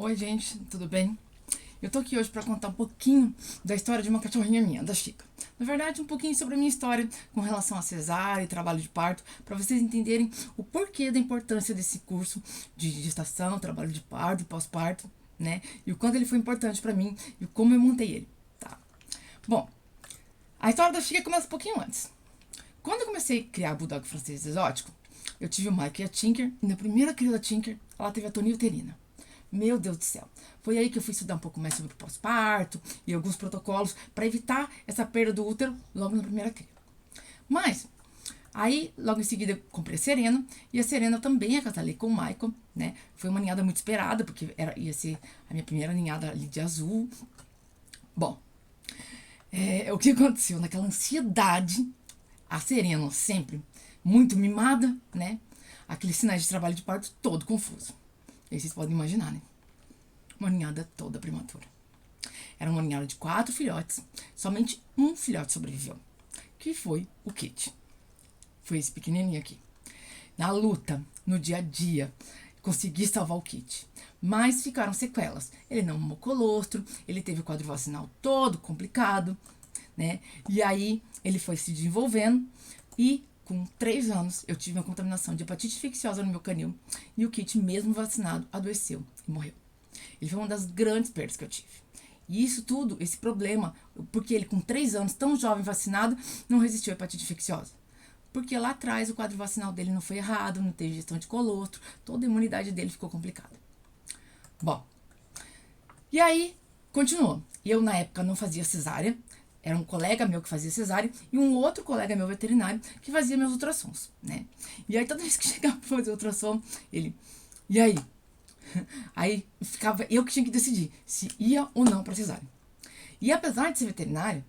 Oi, gente, tudo bem? Eu tô aqui hoje pra contar um pouquinho da história de uma cachorrinha minha, da Chica. Na verdade, um pouquinho sobre a minha história com relação a cesárea e trabalho de parto, pra vocês entenderem o porquê da importância desse curso de gestação, trabalho de parto, pós-parto, né? E o quanto ele foi importante pra mim e como eu montei ele, tá? Bom, a história da Chica começa um pouquinho antes. Quando eu comecei a criar Bulldog francês exótico, eu tive o Mike e a Tinker, e na primeira cria da Tinker, ela teve a toniuterina. Meu Deus do céu. Foi aí que eu fui estudar um pouco mais sobre o pós-parto e alguns protocolos para evitar essa perda do útero logo na primeira cria. Mas, aí, logo em seguida, eu comprei a Serena, e a Serena também acasalei com o Michael, né? Foi uma ninhada muito esperada, porque ia ser a minha primeira ninhada ali de azul. Bom, o que aconteceu? Naquela ansiedade, a Serena sempre muito mimada, né? Aqueles sinais de trabalho de parto todo confuso. E aí vocês podem imaginar, né? Uma ninhada toda prematura. Era uma ninhada de 4 filhotes. Somente um filhote sobreviveu, que foi o Kit. Foi esse pequenininho aqui. Na luta, no dia a dia, consegui salvar o Kit. Mas ficaram sequelas. Ele não mamou colostro, ele teve o quadro vacinal todo complicado, né? E aí ele foi se desenvolvendo e com 3 anos eu tive uma contaminação de hepatite infecciosa no meu canil e o Kit, mesmo vacinado, adoeceu e morreu. Ele foi uma das grandes perdas que eu tive. E isso tudo, esse problema, porque ele com 3 anos, tão jovem vacinado, não resistiu à hepatite infecciosa. Porque lá atrás o quadro vacinal dele não foi errado, não teve gestão de colostro, toda a imunidade dele ficou complicada. Bom, e aí continuou. Eu na época não fazia cesárea, era um colega meu que fazia cesárea e um outro colega meu veterinário que fazia meus ultrassons, né? E aí toda vez que chegava pra fazer ultrassom, ele, e aí? Aí ficava eu que tinha que decidir se ia ou não pra cesárea. E apesar de ser veterinário,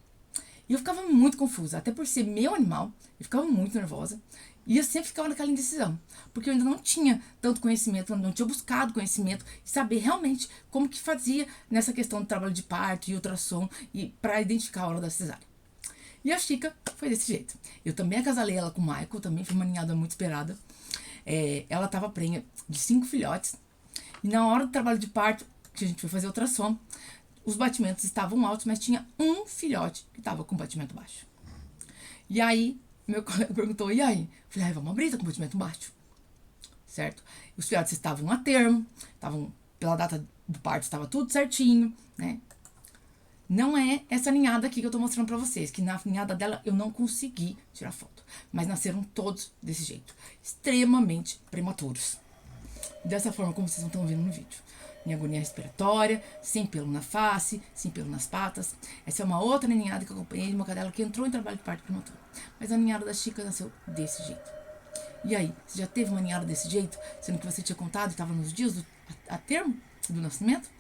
eu ficava muito confusa, até por ser meu animal, eu ficava muito nervosa. E eu sempre ficava naquela indecisão, porque eu ainda não tinha tanto conhecimento, não tinha buscado conhecimento e saber realmente como que fazia nessa questão do trabalho de parto e ultrassom e para identificar a hora da cesárea. E a Chica foi desse jeito. Eu também acasalei ela com o Michael, também foi uma ninhada muito esperada. Ela estava prenha de 5 filhotes e na hora do trabalho de parto, que a gente foi fazer ultrassom, os batimentos estavam altos, mas tinha um filhote que estava com batimento baixo. E aí, meu colega perguntou, e aí? Eu falei, vamos abrir, tá com batimento baixo. Certo? Os filhotes estavam a termo, estavam, pela data do parto, estava tudo certinho, né? Não é essa ninhada aqui que eu tô mostrando pra vocês, que na ninhada dela eu não consegui tirar foto. Mas nasceram todos desse jeito, extremamente prematuros. Dessa forma como vocês estão vendo no vídeo. Minha agonia respiratória, sem pelo na face, sem pelo nas patas. Essa é uma outra ninhada que eu acompanhei de uma cadela que entrou em trabalho de parto prematuro. Mas a ninhada da Chica nasceu desse jeito. E aí, você já teve uma ninhada desse jeito, sendo que você tinha contado e estava nos dias a termo do nascimento?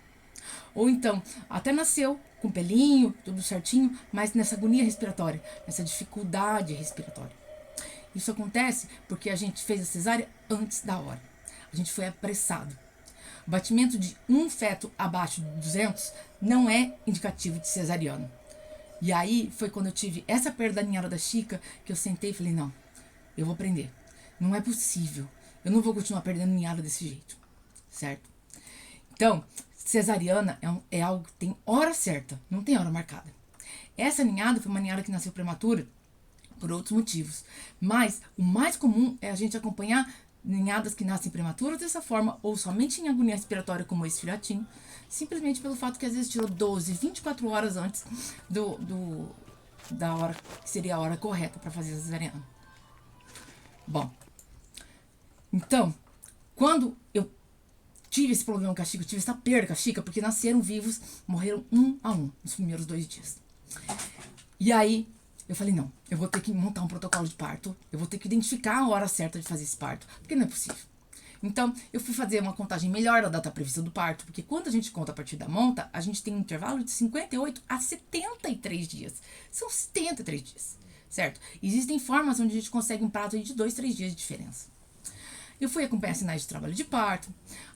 Ou então, até nasceu com pelinho, tudo certinho, mas nessa agonia respiratória, nessa dificuldade respiratória. Isso acontece porque a gente fez a cesárea antes da hora. A gente foi apressado. O batimento de um feto abaixo de 200 não é indicativo de cesariano. E aí foi quando eu tive essa perda da ninhada da Chica que eu sentei e falei, não, eu vou aprender. Não é possível. Eu não vou continuar perdendo ninhada desse jeito. Certo? Então, cesariana é algo que tem hora certa, não tem hora marcada. Essa ninhada foi uma ninhada que nasceu prematura por outros motivos. Mas o mais comum é a gente acompanhar ninhadas que nascem prematuras dessa forma, ou somente em agonia respiratória, como esse filhotinho, simplesmente pelo fato que às vezes tirou 12, 24 horas antes da hora que seria a hora correta para fazer a cesariana. Bom, então, quando eu tive esse problema com a Chica, eu tive essa perda com a Chica, porque nasceram vivos, morreram um a um nos primeiros 2 dias. E aí, eu falei, não, eu vou ter que montar um protocolo de parto, eu vou ter que identificar a hora certa de fazer esse parto, porque não é possível. Então, eu fui fazer uma contagem melhor da data prevista do parto, porque quando a gente conta a partir da monta, a gente tem um intervalo de 58 a 73 dias. São 73 dias, certo? Existem formas onde a gente consegue um prazo de 2, 3 dias de diferença. Eu fui acompanhar sinais de trabalho de parto,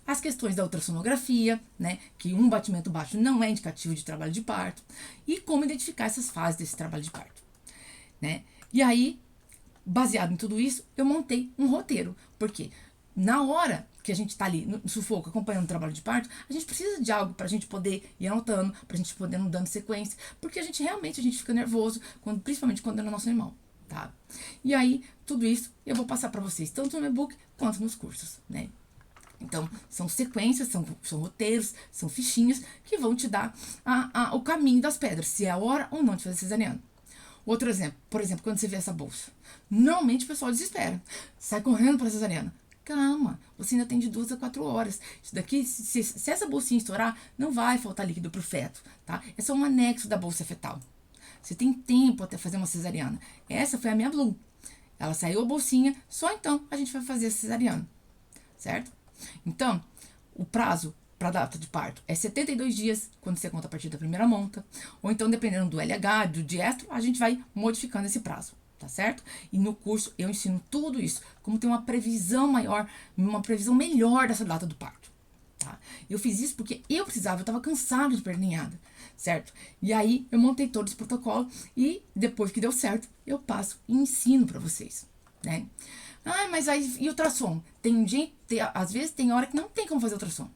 as questões da ultrassonografia, né, que um batimento baixo não é indicativo de trabalho de parto, e como identificar essas fases desse trabalho de parto. Né? E aí, baseado em tudo isso, eu montei um roteiro. Porque na hora que a gente tá ali no sufoco, acompanhando o trabalho de parto, a gente precisa de algo pra gente poder ir anotando, pra gente poder não dando sequência, porque a gente fica nervoso, principalmente quando é no nosso animal, tá? E aí, tudo isso eu vou passar pra vocês, tanto no e-book quanto nos cursos, né? Então, são sequências, são roteiros, são fichinhas que vão te dar o caminho das pedras, se é a hora ou não de fazer cesariana. Outro exemplo, por exemplo, quando você vê essa bolsa. Normalmente o pessoal desespera, sai correndo para cesariana. Calma, você ainda tem de 2 a 4 horas. Isso daqui, se essa bolsinha estourar, não vai faltar líquido pro feto, tá? É só um anexo da bolsa fetal. Você tem tempo até fazer uma cesariana. Essa foi a minha Blue. Ela saiu a bolsinha, só então a gente vai fazer a cesariana, certo? Então, o prazo para a data de parto é 72 dias, quando você conta a partir da primeira monta. Ou então, dependendo do LH, do diestro, a gente vai modificando esse prazo, tá certo? E no curso eu ensino tudo isso, como ter uma previsão maior, uma previsão melhor dessa data do parto, tá? Eu fiz isso porque eu precisava, eu estava cansado de perder ninhada, certo? E aí eu montei todo esse protocolo e depois que deu certo, eu passo e ensino para vocês, né? Ah, mas aí e ultrassom? Às vezes tem hora que não tem como fazer ultrassom.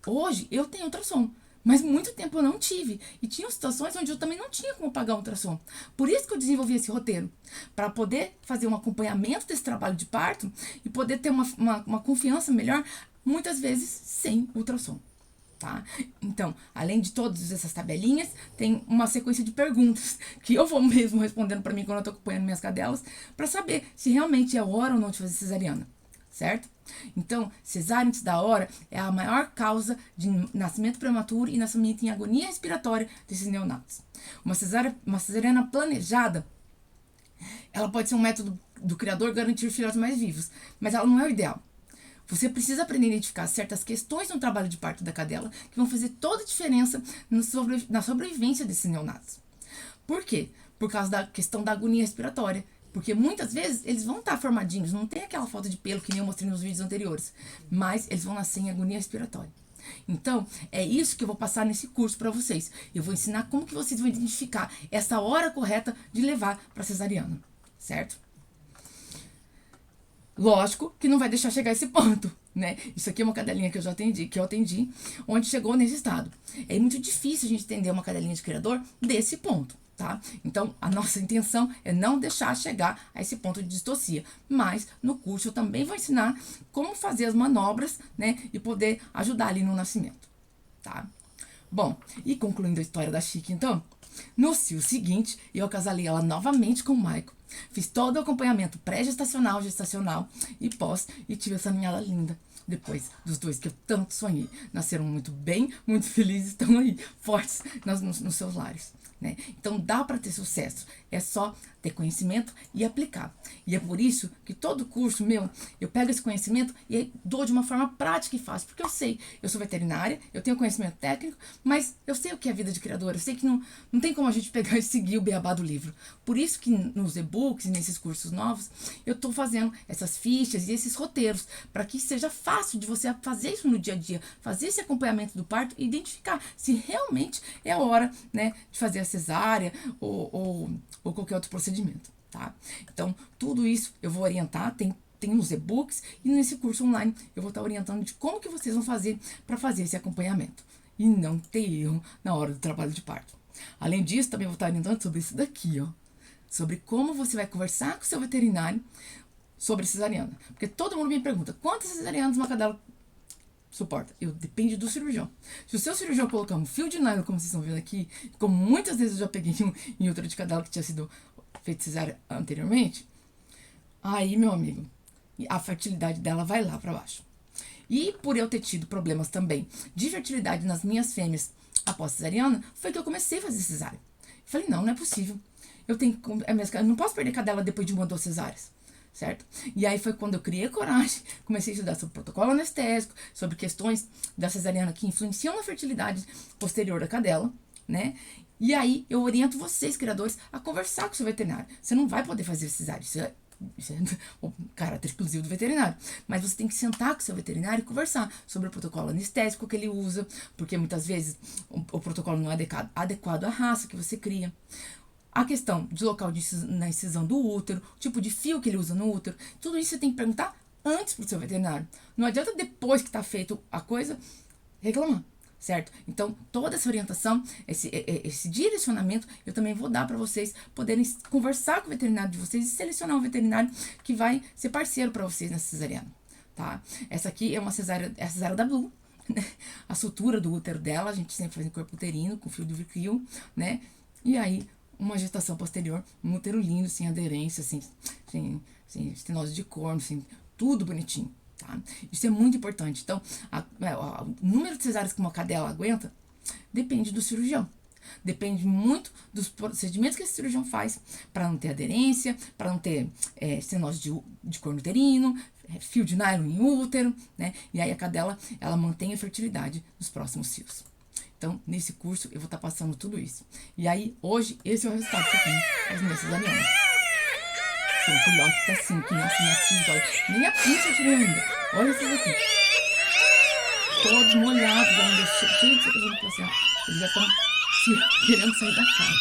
Hoje eu tenho ultrassom, mas muito tempo eu não tive. E tinha situações onde eu também não tinha como pagar um ultrassom. Por isso que eu desenvolvi esse roteiro, para poder fazer um acompanhamento desse trabalho de parto e poder ter uma confiança melhor, muitas vezes sem ultrassom. Tá? Então, além de todas essas tabelinhas, tem uma sequência de perguntas que eu vou mesmo respondendo para mim quando eu tô acompanhando minhas cadelas, para saber se realmente é hora ou não de fazer cesariana, certo? Então, cesárea antes da hora é a maior causa de nascimento prematuro e nascimento em agonia respiratória desses neonatos. Uma cesariana planejada, ela pode ser um método do criador garantir os filhotes mais vivos, mas ela não é o ideal. Você precisa aprender a identificar certas questões no trabalho de parto da cadela que vão fazer toda a diferença na sobrevivência desses neonatos. Por quê? Por causa da questão da agonia respiratória. Porque muitas vezes eles vão estar formadinhos, não tem aquela falta de pelo que nem eu mostrei nos vídeos anteriores, mas eles vão nascer em agonia respiratória. Então, é isso que eu vou passar nesse curso para vocês. Eu vou ensinar como que vocês vão identificar essa hora correta de levar para cesariana, certo? Lógico que não vai deixar chegar a esse ponto, né? Isso aqui é uma cadelinha que eu atendi, onde chegou nesse estado. É muito difícil a gente entender uma cadelinha de criador desse ponto, tá? Então, a nossa intenção é não deixar chegar a esse ponto de distocia. Mas, no curso, eu também vou ensinar como fazer as manobras, né? E poder ajudar ali no nascimento, tá? Bom, e concluindo a história da Chique, então, no cio seguinte, eu acasalei ela novamente com o Michael. Fiz todo o acompanhamento pré-gestacional, gestacional e pós, e tive essa ninhada linda. Depois dos dois que eu tanto sonhei. Nasceram muito bem, muito felizes, estão aí, fortes nos seus lares, né? Então dá para ter sucesso, é só ter conhecimento e aplicar. E é por isso que todo curso meu, eu pego esse conhecimento e dou de uma forma prática e fácil, porque eu sei, eu sou veterinária, eu tenho conhecimento técnico, mas eu sei o que é vida de criadora, eu sei que não tem como a gente pegar e seguir o beabá do livro. Por isso que nos e-books e nesses cursos novos, eu tô fazendo essas fichas e esses roteiros, para que seja fácil de você fazer isso no dia a dia, fazer esse acompanhamento do parto e identificar se realmente é a hora, né, de fazer a cesárea ou qualquer outro procedimento, tá? Então, tudo isso eu vou orientar, tem nos e-books e nesse curso online eu vou estar orientando de como que vocês vão fazer para fazer esse acompanhamento e não ter erro na hora do trabalho de parto. Além disso, também vou estar orientando sobre isso daqui, ó, sobre como você vai conversar com o seu veterinário sobre cesariana, porque todo mundo me pergunta quantas cesarianas uma cadela suporta. Depende do cirurgião. Se o seu cirurgião colocar um fio de nylon, como vocês estão vendo aqui, como muitas vezes eu já peguei em outra de cadela que tinha sido feito cesárea anteriormente, aí, meu amigo, a fertilidade dela vai lá para baixo. E por eu ter tido problemas também de fertilidade nas minhas fêmeas após cesariana, foi que eu comecei a fazer cesárea. Falei, não é possível. Eu não posso perder cadela depois de 1 ou 2 cesáreas, certo? E aí foi quando eu criei coragem, comecei a estudar sobre protocolo anestésico, sobre questões da cesariana que influenciam na fertilidade posterior da cadela, né? E aí eu oriento vocês, criadores, a conversar com o seu veterinário. Você não vai poder fazer cesárea, isso é o caráter exclusivo do veterinário. Mas você tem que sentar com o seu veterinário e conversar sobre o protocolo anestésico que ele usa, porque muitas vezes o protocolo não é adequado à raça que você cria. A questão de local na incisão do útero, o tipo de fio que ele usa no útero, tudo isso você tem que perguntar antes pro seu veterinário. Não adianta depois que tá feito a coisa reclamar, certo? Então, toda essa orientação, esse direcionamento, eu também vou dar para vocês poderem conversar com o veterinário de vocês e selecionar um veterinário que vai ser parceiro para vocês nessa cesariana, tá? Essa aqui é uma cesárea, é a cesárea da Blue, né? A sutura do útero dela, a gente sempre faz em corpo uterino, com fio de Vicryl, né? E aí, uma gestação posterior, um útero lindo, sem aderência, sem estenose de corno, sem tudo bonitinho. Tá? Isso é muito importante. Então, o número de cesáreas que uma cadela aguenta depende do cirurgião. Depende muito dos procedimentos que esse cirurgião faz para não ter aderência, para não ter estenose de corno uterino, fio de nylon em útero, né? E aí a cadela, ela mantém a fertilidade nos próximos cios. Então, nesse curso, eu vou estar passando tudo isso. E aí, hoje, esse é o resultado que eu tenho das minhas cesarianas. São filhotes assim, que nascem ativos, olha. Nem a pinça eu tirei ainda. Olha esses aqui. Todos molhados, ainda cheio de secreção placenta. Eles já estão querendo sair da casa.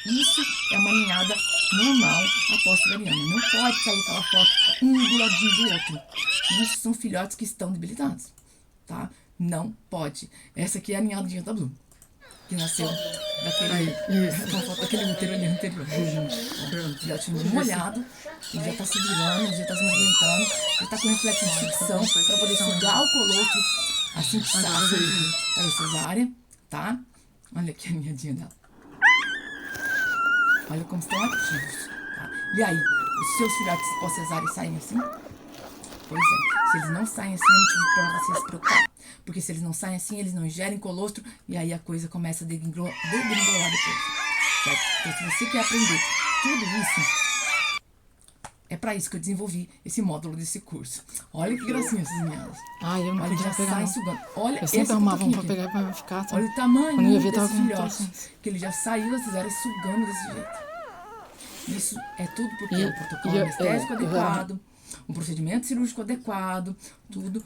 Isso é uma ninhada normal após cesariana. Não pode sair aquela foto um do ladinho do outro. Isso são filhotes que estão debilitados, tá? Não pode. Essa aqui é a ninhadinha da Blue, que nasceu daquele útero ali anterior. O filhote molhado, ele já tá se virando, ele já tá se movimentando, ele tá com reflexo de sucção para poder sugar o colostro assim que sai da cesárea, tá? Olha aqui a ninhadinha dela. Olha como estão ativos, tá? E aí, os seus filhotes pós-cesárea saem assim? Pois é, se eles não saem assim, é motivo para você se preocupar. Porque se eles não saem assim, eles não ingerem colostro e aí a coisa começa a degringolar depois. Certo? Então, se você quer aprender tudo isso, é para isso que eu desenvolvi esse módulo desse curso. Olha que gracinha essas ninhadas. Ai, eu não Olha, podia já pegar, sai não. sugando. Olha, Eu sempre arrumava um pra aqui. pegar pra ficar. Olha o tamanho Quando eu ia ver, desse tava com filhote. Que ele já saiu da cesárea sugando desse jeito. Isso é tudo porque é um protocolo anestésico adequado, um procedimento cirúrgico adequado, tudo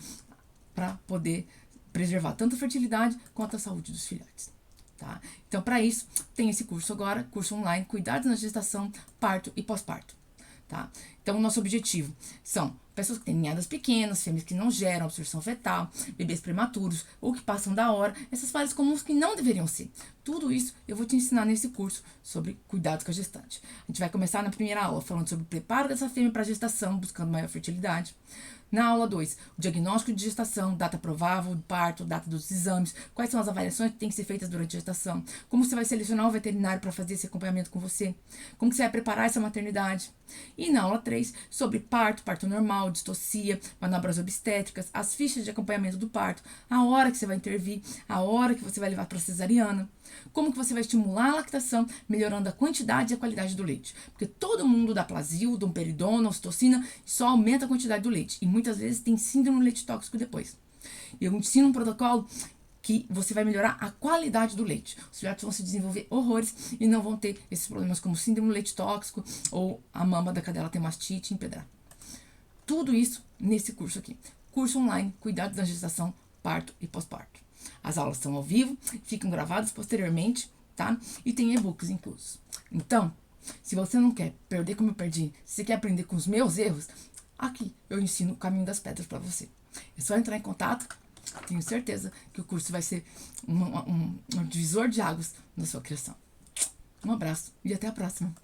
para poder preservar tanto a fertilidade quanto a saúde dos filhotes, tá? Então, para isso, tem esse curso agora, curso online, Cuidados na Gestação, Parto e Pós-Parto, tá? Então, o nosso objetivo são pessoas que têm ninhadas pequenas, fêmeas que não geram absorção fetal, bebês prematuros ou que passam da hora, essas falhas comuns que não deveriam ser. Tudo isso eu vou te ensinar nesse curso sobre cuidados com a gestante. A gente vai começar na primeira aula falando sobre o preparo dessa fêmea para a gestação, buscando maior fertilidade. Na aula 2, o diagnóstico de gestação, data provável do parto, data dos exames, quais são as avaliações que têm que ser feitas durante a gestação, como você vai selecionar o veterinário para fazer esse acompanhamento com você, como que você vai preparar essa maternidade. E na aula 3, sobre parto, parto normal, distocia, manobras obstétricas, as fichas de acompanhamento do parto, a hora que você vai intervir, a hora que você vai levar para cesariana, como que você vai estimular a lactação, melhorando a quantidade e a qualidade do leite. Porque todo mundo dá Plasil, domperidona, ocitocina, só aumenta a quantidade do leite. E muitas vezes tem síndrome do leite tóxico depois. Eu ensino um protocolo que você vai melhorar a qualidade do leite. Os filhotes vão se desenvolver horrores e não vão ter esses problemas como síndrome do leite tóxico ou a mama da cadela ter mastite e empedrar. Tudo isso nesse curso aqui. Curso online, Cuidados da Gestação, Parto e Pós-Parto. As aulas são ao vivo, ficam gravadas posteriormente, tá? E tem e-books inclusos. Então, se você não quer perder como eu perdi, se você quer aprender com os meus erros, aqui eu ensino o caminho das pedras para você. É só entrar em contato. Tenho certeza que o curso vai ser um divisor de águas na sua criação. Um abraço e até a próxima.